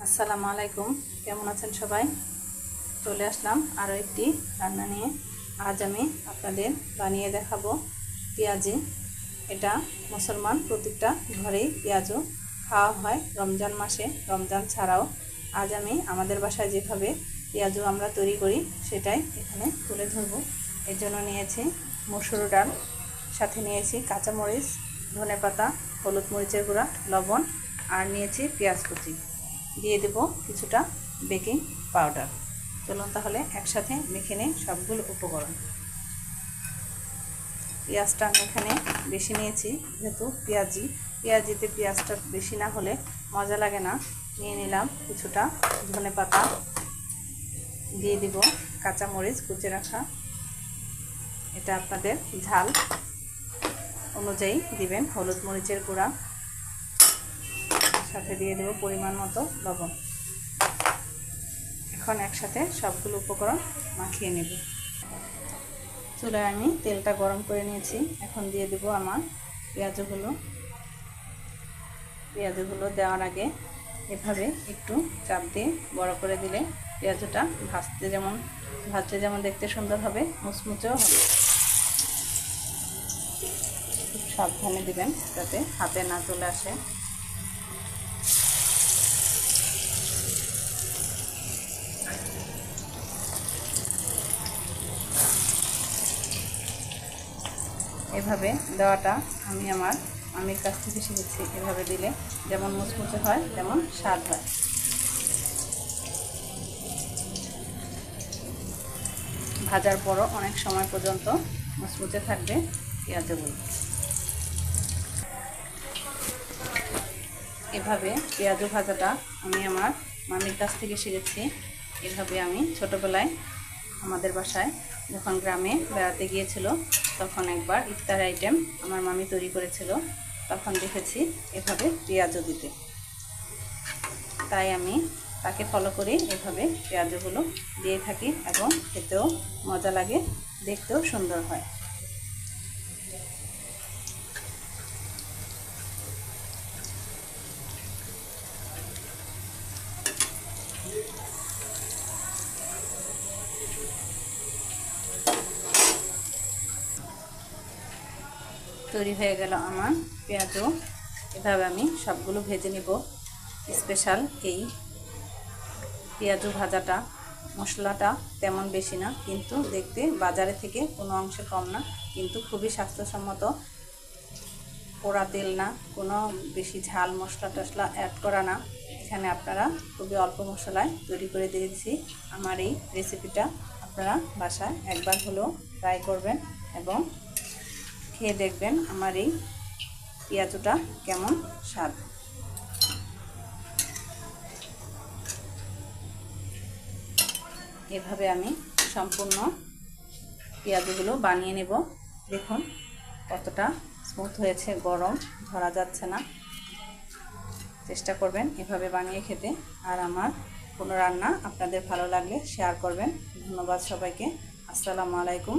আসসালামু আলাইকুম, কেমন আছেন সবাই? চলে আসলাম আরও একটি রান্না নিয়ে। আজ আমি আপনাদের বানিয়ে দেখাবো পেঁয়াজি। এটা মুসলমান প্রত্যেকটা ঘরেই পেঁয়াজু খাওয়া হয় রমজান মাসে, রমজান ছাড়াও। আজ আমি আমাদের বাসায় যেভাবে পেঁয়াজু আমরা তৈরি করি সেটাই এখানে তুলে ধরবো। এর জন্য নিয়েছি মসুর ডাল, সাথে নিয়েছি কাঁচামরিচ, ধনেপাতা, হলুদ মরিচের গুঁড়া, লবণ, আর নিয়েছি পেঁয়াজ কুচি। দিয়ে দেব কিছুটা বেকিং পাউডার। চলুন তাহলে একসাথে মেখে নিই সবগুলো উপকরণ। পেঁয়াজটা আমি এখানে বেশি নিয়েছি, যেহেতু পেঁয়াজিতে পেঁয়াজটা বেশি না হলে মজা লাগে না। নিয়ে নিলাম কিছুটা ধনেপাতা, দিয়ে দিব কাঁচামরিচ কুচে রাখা। এটা আপনাদের ঝাল অনুযায়ী দিবেন। হলুদ মরিচের গুঁড়া, সাথে দিয়ে দেব পরিমাণ মতো লবণ। এখন একসাথে সবগুলো উপকরণ মাখিয়ে নেব। চুলায় আমি তেলটা গরম করে নিয়েছি। এখন দিয়ে দেব আমার পেঁয়াজগুলো দেওয়ার আগে এভাবে একটু চাপ দিয়ে বড় করে দিলে পেঁয়াজটা ভাজতে যেমন দেখতে সুন্দর হবে, মুচমুচেও হবে। খুব সাবধানে দিবেন যাতে হাতে না চলে আসে। এভাবে দেওয়াটা আমি আমার মামির কাছ থেকে শিখেছি। এভাবে দিলে যেমন মুচমুচে হয় তেমন স্বাদ হয়। ভাজার পরও অনেক সময় পর্যন্ত মুচমুচে থাকবে পেঁয়াজগুলো। এভাবে পেঁয়াজ ভাজাটা আমি আমার মামির কাছ থেকে শিখেছি। এভাবে আমি ছোটোবেলায় আমাদের বাসায় যখন গ্রামে বেড়াতে গিয়েছিল তখন একবার ইফতার আইটেম আমার মামি তৈরি করেছিল, তখন দেখেছি এভাবে পেঁয়াজও দিতে। তাই আমি তাকে ফলো করে এভাবে পেঁয়াজগুলো দিয়ে থাকি এবং খেতেও মজা লাগে, দেখতেও সুন্দর হয়। তৈরি হয়ে গেল আমার পেঁয়াজও। এভাবে আমি সবগুলো ভেজে নেব। স্পেশাল এই পেঁয়াজু ভাজাটা, মশলাটা তেমন বেশি না, কিন্তু দেখতে বাজারে থেকে কোনো অংশে কম না, কিন্তু খুবই স্বাস্থ্যসম্মত। পোড়া তেল না, কোনো বেশি ঝাল মশলা টশলা অ্যাড করা না। এখানে আপনারা খুবই অল্প মশলায় তৈরি করে দিয়েছি আমার এই রেসিপিটা। আপনারা বাসায় একবার হলেও ট্রাই করবেন এবং খেয়ে দেখবেন আমার এই পেঁয়াজুটা কেমন স্বাদ। এভাবে আমি সম্পূর্ণ পেঁয়াজগুলো বানিয়ে নেব। দেখুন কতটা স্মুথ হয়েছে, গরম ধরা যাচ্ছে না। চেষ্টা করবেন এভাবে বানিয়ে খেতে। আর আমার কোনো রান্না আপনাদের ভালো লাগলে শেয়ার করবেন। ধন্যবাদ সবাইকে। আসসালামু আলাইকুম।